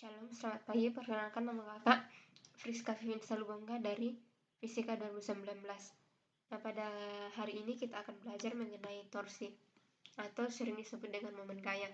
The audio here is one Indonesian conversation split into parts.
Shalom, selamat pagi. Perkenalkan, nama kakak Friska Vivin Salubangga dari Fisika 2019. Nah, pada hari ini kita akan belajar mengenai torsi atau sering disebut dengan momen gaya.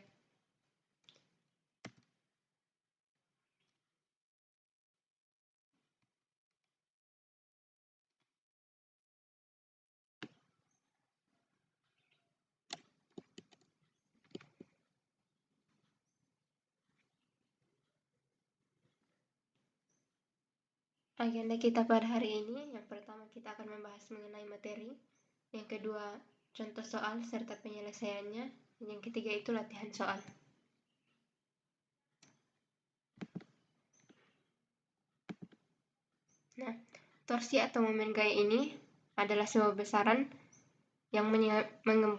Agenda kita pada hari ini, yang pertama kita akan membahas mengenai materi, yang kedua contoh soal serta penyelesaiannya, dan yang ketiga itu latihan soal. Nah, torsi atau momen gaya ini adalah sebuah besaran yang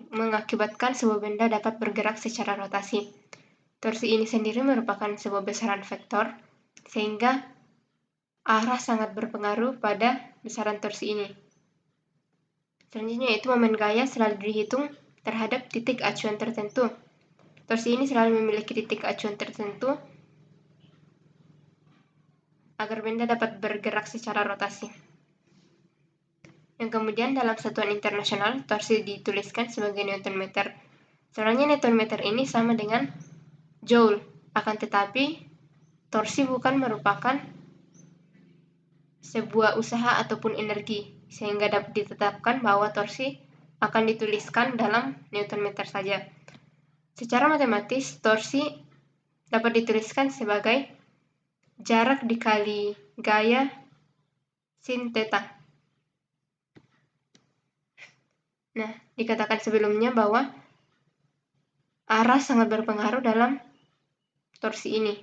mengakibatkan sebuah benda dapat bergerak secara rotasi. Torsi ini sendiri merupakan sebuah besaran vektor, sehingga arah sangat berpengaruh pada besaran torsi ini. Selanjutnya yaitu momen gaya selalu dihitung terhadap titik acuan tertentu. Torsi ini selalu memiliki titik acuan tertentu agar benda dapat bergerak secara rotasi. Yang kemudian dalam satuan internasional, torsi dituliskan sebagai Newton meter. Sebenarnya Newton meter ini sama dengan Joule, akan tetapi torsi bukan merupakan sebuah usaha ataupun energi, sehingga dapat ditetapkan bahwa torsi akan dituliskan dalam Newton meter saja. Secara matematis, torsi dapat dituliskan sebagai jarak dikali gaya sin theta. Nah, dikatakan sebelumnya bahwa arah sangat berpengaruh dalam torsi ini.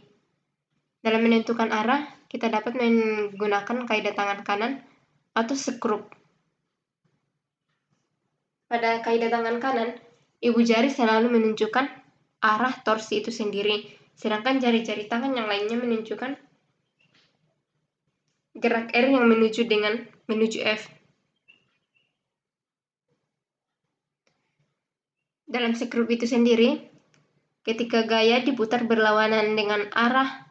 Dalam menentukan arah, kita dapat menggunakan kaidah tangan kanan atau skrup. Pada kaidah tangan kanan, ibu jari selalu menunjukkan arah torsi itu sendiri, sedangkan jari-jari tangan yang lainnya menunjukkan gerak R yang menuju F. Dalam skrup itu sendiri, ketika gaya diputar berlawanan dengan arah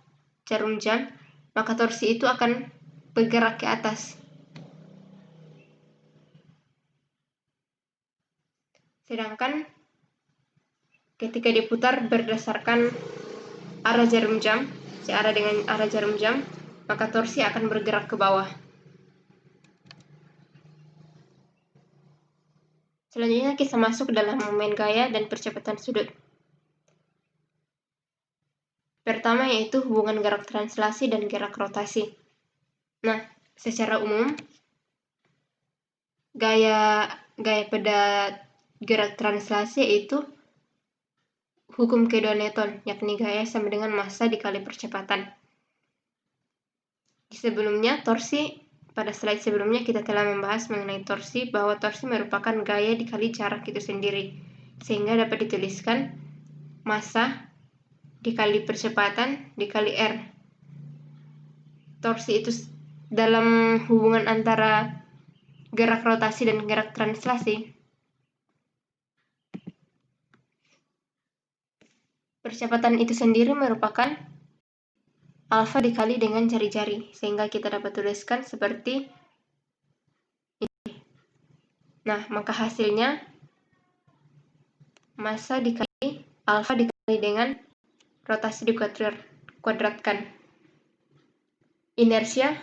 jarum jam, maka torsi itu akan bergerak ke atas. Sedangkan ketika diputar berdasarkan arah jarum jam, searah dengan arah jarum jam, maka torsi akan bergerak ke bawah. Selanjutnya kita masuk dalam momen gaya dan percepatan sudut. Pertama yaitu hubungan gerak translasi dan gerak rotasi. Nah, secara umum, gaya pada gerak translasi yaitu hukum kedua Newton, yakni gaya sama dengan massa dikali percepatan. Pada slide sebelumnya kita telah membahas mengenai torsi, bahwa torsi merupakan gaya dikali jarak itu sendiri, sehingga dapat dituliskan massa dikali percepatan dikali R. Torsi itu dalam hubungan antara gerak rotasi dan gerak translasi. Percepatan itu sendiri merupakan alfa dikali dengan jari-jari, sehingga kita dapat tuliskan seperti ini. Nah, maka hasilnya massa dikali alfa dikali dengan rotasi dikuadratkan. Inersia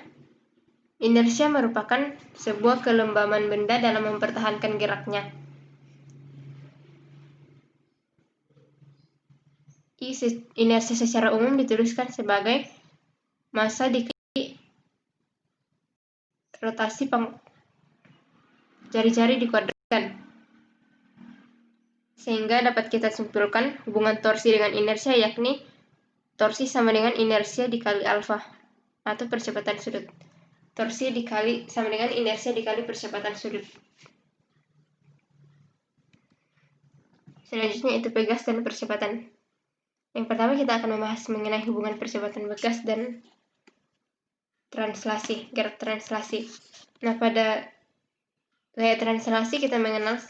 merupakan sebuah kelembaban benda dalam mempertahankan geraknya. Inersia secara umum dituliskan sebagai massa dikali rotasi jari-jari dikuadratkan, sehingga dapat kita simpulkan hubungan torsi dengan inersia, yakni torsi sama dengan inersia dikali alfa atau percepatan sudut. Torsi sama dengan inersia dikali percepatan sudut. Selanjutnya itu pegas dan percepatan. Yang pertama kita akan membahas mengenai hubungan percepatan pegas dan gerak translasi. Nah, pada gaya translasi kita mengenal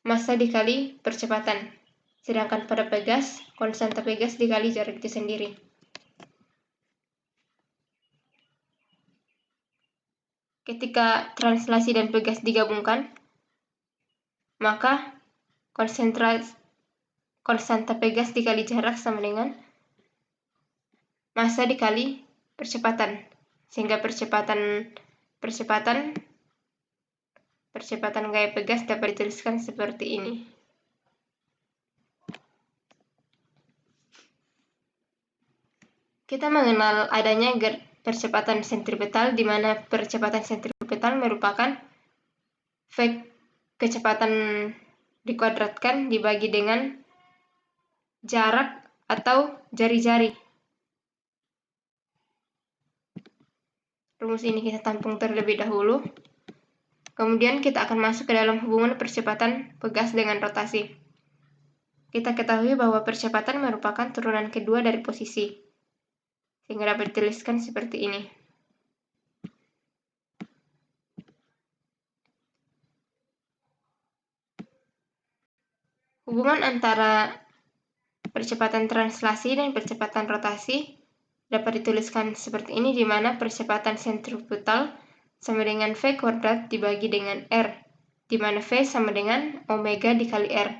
massa dikali percepatan, sedangkan pada pegas, konstanta pegas dikali jarak itu sendiri. Ketika translasi dan pegas digabungkan, maka konstanta pegas dikali jarak sama dengan massa dikali percepatan, sehingga percepatan gaya pegas dapat dituliskan seperti ini. Kita mengenal adanya percepatan sentripetal, di mana percepatan sentripetal merupakan V kecepatan dikuadratkan dibagi dengan jarak atau jari-jari. Rumus ini kita tampung terlebih dahulu. Kemudian kita akan masuk ke dalam hubungan percepatan pegas dengan rotasi. Kita ketahui bahwa percepatan merupakan turunan kedua dari posisi, sehingga dapat dituliskan seperti ini. Hubungan antara percepatan translasi dan percepatan rotasi dapat dituliskan seperti ini, di mana percepatan sentripetal sama dengan V kuadrat dibagi dengan R, di mana V sama dengan omega dikali R.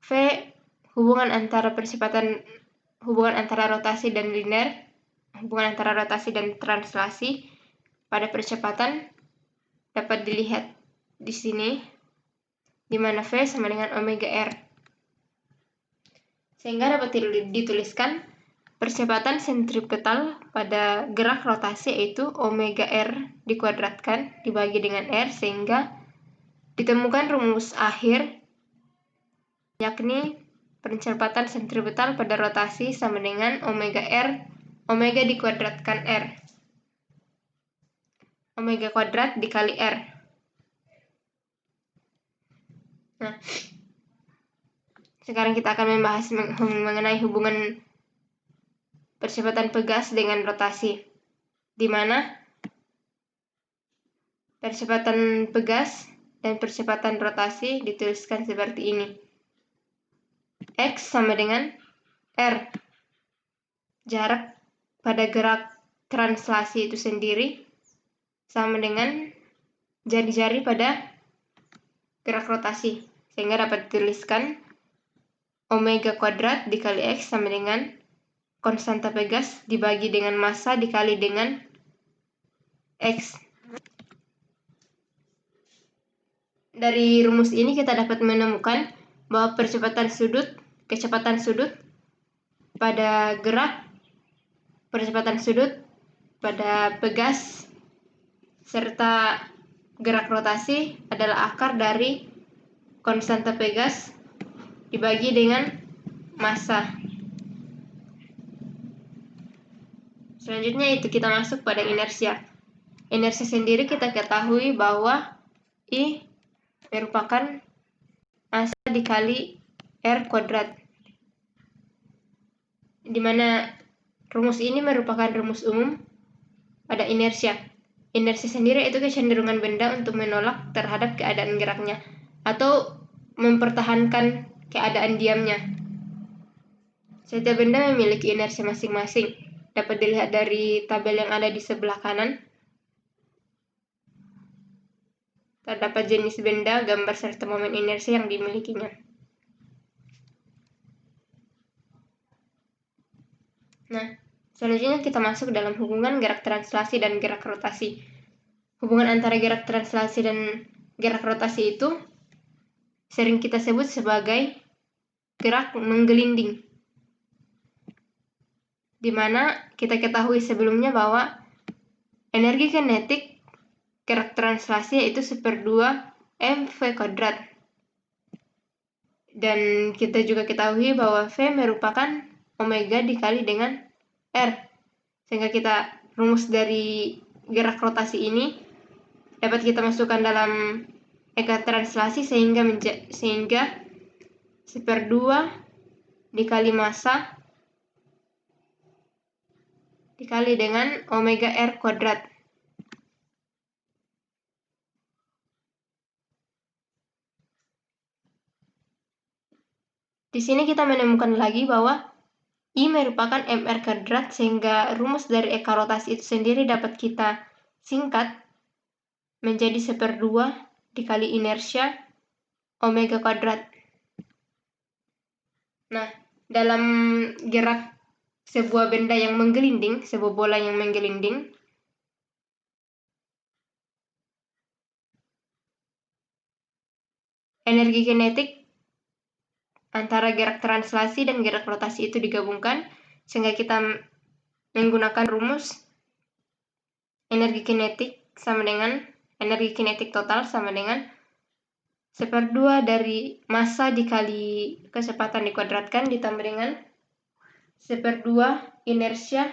V hubungan antara rotasi dan linear, hubungan antara rotasi dan translasi pada percepatan dapat dilihat di sini, di mana V sama dengan omega R. Sehingga dapat dituliskan percepatan sentripetal pada gerak rotasi yaitu omega R dikuadratkan dibagi dengan R, sehingga ditemukan rumus akhir, yakni percepatan sentripetal pada rotasi sama dengan omega dikuadratkan R, omega kuadrat dikali R. Nah, sekarang kita akan membahas mengenai hubungan percepatan pegas dengan rotasi, di mana percepatan pegas dan percepatan rotasi dituliskan seperti ini. X sama dengan R, jarak pada gerak translasi itu sendiri sama dengan jari-jari pada gerak rotasi, sehingga dapat dituliskan omega kuadrat dikali X sama dengan konstanta pegas dibagi dengan massa dikali dengan X. Dari rumus ini kita dapat menemukan bahwa kecepatan sudut pada gerak, percepatan sudut pada pegas, serta gerak rotasi adalah akar dari konstanta pegas dibagi dengan massa. Selanjutnya itu kita masuk pada inersia. Inersia sendiri kita ketahui bahwa I merupakan massa dikali R kuadrat, di mana rumus ini merupakan rumus umum pada inersia. Inersia sendiri itu kecenderungan benda untuk menolak terhadap keadaan geraknya atau mempertahankan keadaan diamnya. Setiap benda memiliki inersia masing-masing. Dapat dilihat dari tabel yang ada di sebelah kanan. Terdapat jenis benda, gambar, serta momen inersia yang dimilikinya. Nah, selanjutnya kita masuk dalam hubungan gerak translasi dan gerak rotasi. Hubungan antara gerak translasi dan gerak rotasi itu sering kita sebut sebagai gerak menggelinding, di mana kita ketahui sebelumnya bahwa energi kinetik gerak translasi yaitu 1/2 mv kuadrat, dan kita juga ketahui bahwa V merupakan omega dikali dengan R, sehingga rumus dari gerak rotasi ini dapat kita masukkan dalam eka translasi, sehingga 1/2 dikali massa dikali dengan omega R kuadrat. Di sini kita menemukan lagi bahwa I merupakan mr kuadrat, sehingga rumus dari eka rotasi itu sendiri dapat kita singkat menjadi 1/2 dikali inersia omega kuadrat. Nah, dalam gerak sebuah benda yang menggelinding, sebuah bola yang menggelinding, energi kinetik antara gerak translasi dan gerak rotasi itu digabungkan, sehingga kita menggunakan rumus energi kinetik total sama dengan 1/2 dari massa dikali kecepatan dikuadratkan ditambah dengan 1/2 inersia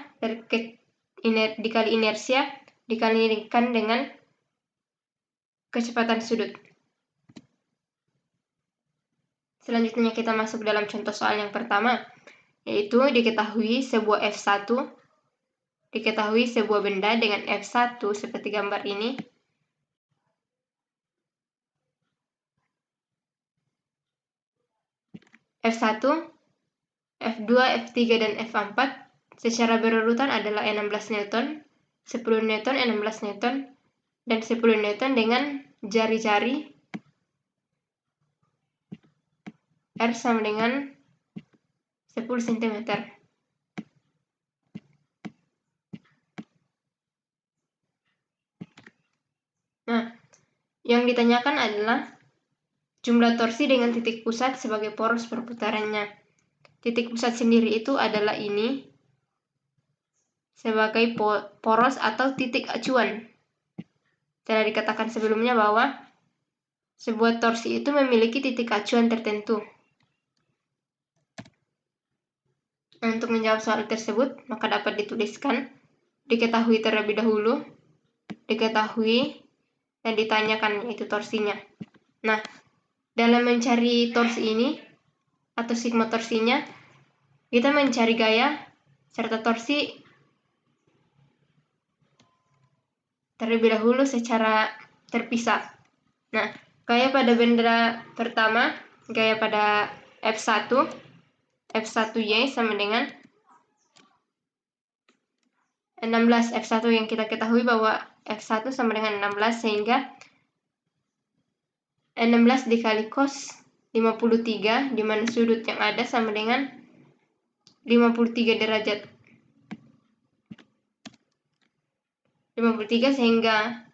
dikali inersia dikalikan dengan kecepatan sudut. Selanjutnya kita masuk dalam contoh soal yang pertama, yaitu diketahui sebuah benda dengan F1 seperti gambar ini. F1, F2, F3, dan F4 secara berurutan adalah 16 Newton, 10 Newton, 16 Newton, dan 10 Newton dengan jari-jari R sama dengan 10 cm. Nah, yang ditanyakan adalah jumlah torsi dengan titik pusat sebagai poros perputarannya. Titik pusat sendiri itu adalah ini sebagai poros atau titik acuan. Telah dikatakan sebelumnya bahwa sebuah torsi itu memiliki titik acuan tertentu. Untuk menjawab soal tersebut, maka dapat dituliskan diketahui terlebih dahulu, diketahui, dan ditanyakan yaitu torsinya. Nah, dalam mencari torsi ini atau sigma torsinya, kita mencari gaya serta torsi terlebih dahulu secara terpisah. Nah, gaya pada benda pertama, gaya pada F1Y sama dengan 16. F1 yang kita ketahui bahwa F1 sama dengan 16, sehingga 16 dikali cos 53, di mana sudut yang ada sama dengan 53 derajat. 53 sehingga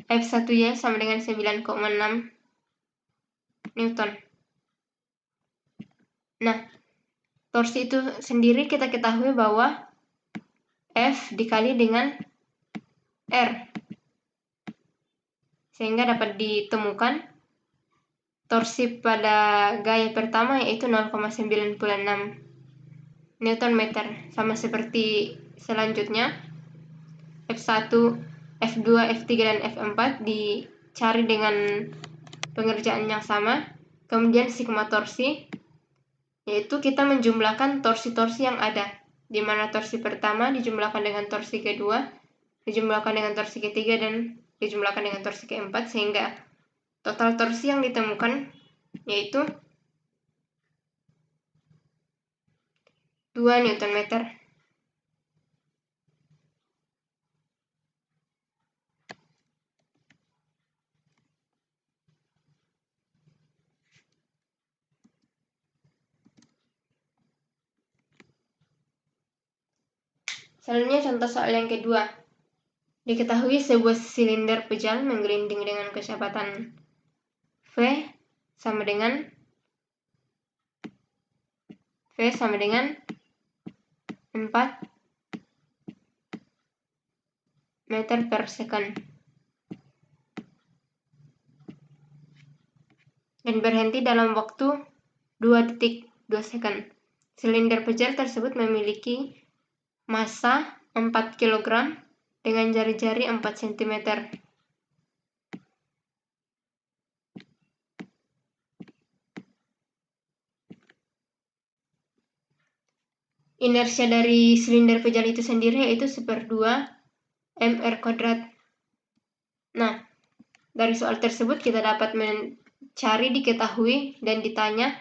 F1Y sama dengan 9,6 Newton. Nah, torsi itu sendiri kita ketahui bahwa F dikali dengan R, sehingga dapat ditemukan torsi pada gaya pertama yaitu 0,96 Newton meter. Sama seperti selanjutnya, F1, F2, F3, dan F4 dicari dengan pengerjaan yang sama. Kemudian sigma torsi, yaitu kita menjumlahkan torsi-torsi yang ada, di mana torsi pertama dijumlahkan dengan torsi kedua, dijumlahkan dengan torsi ketiga, dan dijumlahkan dengan torsi keempat, sehingga total torsi yang ditemukan yaitu 2 Newton meter. Selanjutnya contoh soal yang kedua. Diketahui sebuah silinder pejal menggelinding dengan kecepatan V sama dengan 4 meter per second dan berhenti dalam waktu 2.2 second. Silinder pejal tersebut memiliki massa 4 kg dengan jari-jari 4 cm. Inersia dari silinder pejal itu sendiri yaitu 1/2 mr kuadrat. Nah, dari soal tersebut kita dapat mencari, diketahui, dan ditanya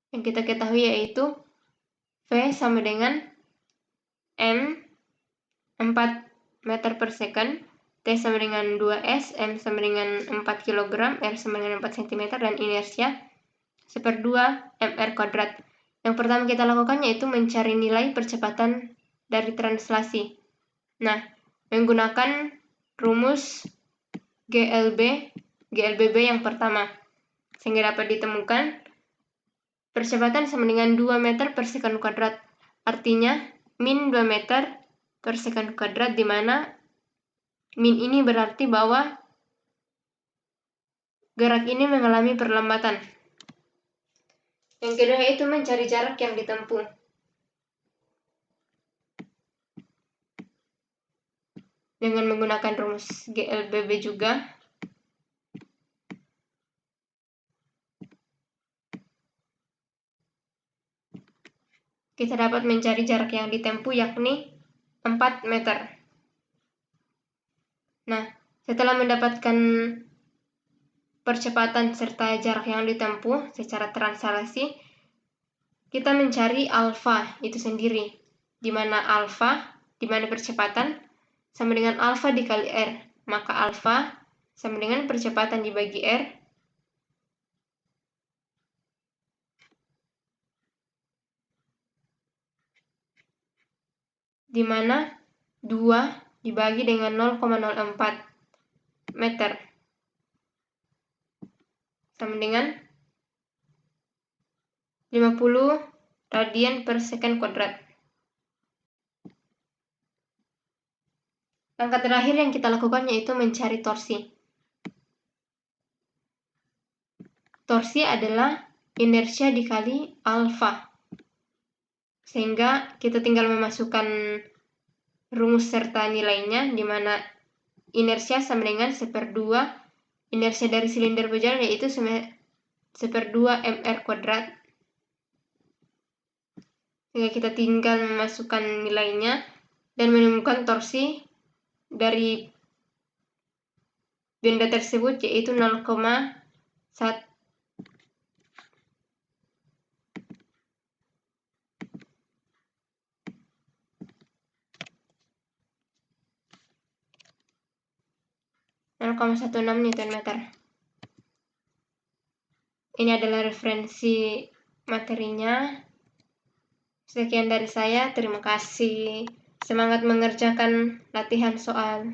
yang kita ketahui yaitu V sama dengan M 4 meter per second, T sama dengan 2S, M sama dengan 4 kg, R sama dengan 4 cm, dan inersia 1/2 mr kuadrat. Yang pertama kita lakukan yaitu mencari nilai percepatan dari translasi. Nah, menggunakan rumus GLBB yang pertama, sehingga dapat ditemukan percepatan sama dengan 2 meter per second kuadrat. Artinya, min 2 meter per second kuadrat, di mana min ini berarti bahwa gerak ini mengalami perlambatan. Yang kedua itu mencari jarak yang ditempuh. Dengan menggunakan rumus GLBB juga, kita dapat mencari jarak yang ditempuh yakni 4 meter. Nah, setelah mendapatkan percepatan serta jarak yang ditempuh secara translasi, kita mencari alfa itu sendiri, di mana percepatan sama dengan alfa dikali R, maka alfa sama dengan percepatan dibagi R, di mana 2 dibagi dengan 0,04 meter sama dengan 50 radian per second kuadrat. Langkah terakhir yang kita lakukan yaitu mencari torsi. Torsi adalah inersia dikali alfa. Sehingga kita tinggal memasukkan rumus serta nilainya, di mana inersia sama dengan 1/2 inersia dari silinder berjalan yaitu 1/2 mr kuadrat. Sehingga kita tinggal memasukkan nilainya dan menemukan torsi dari benda tersebut yaitu 0,1 0,16 Nm. Ini adalah referensi materinya. Sekian dari saya, terima kasih. Semangat mengerjakan latihan soal.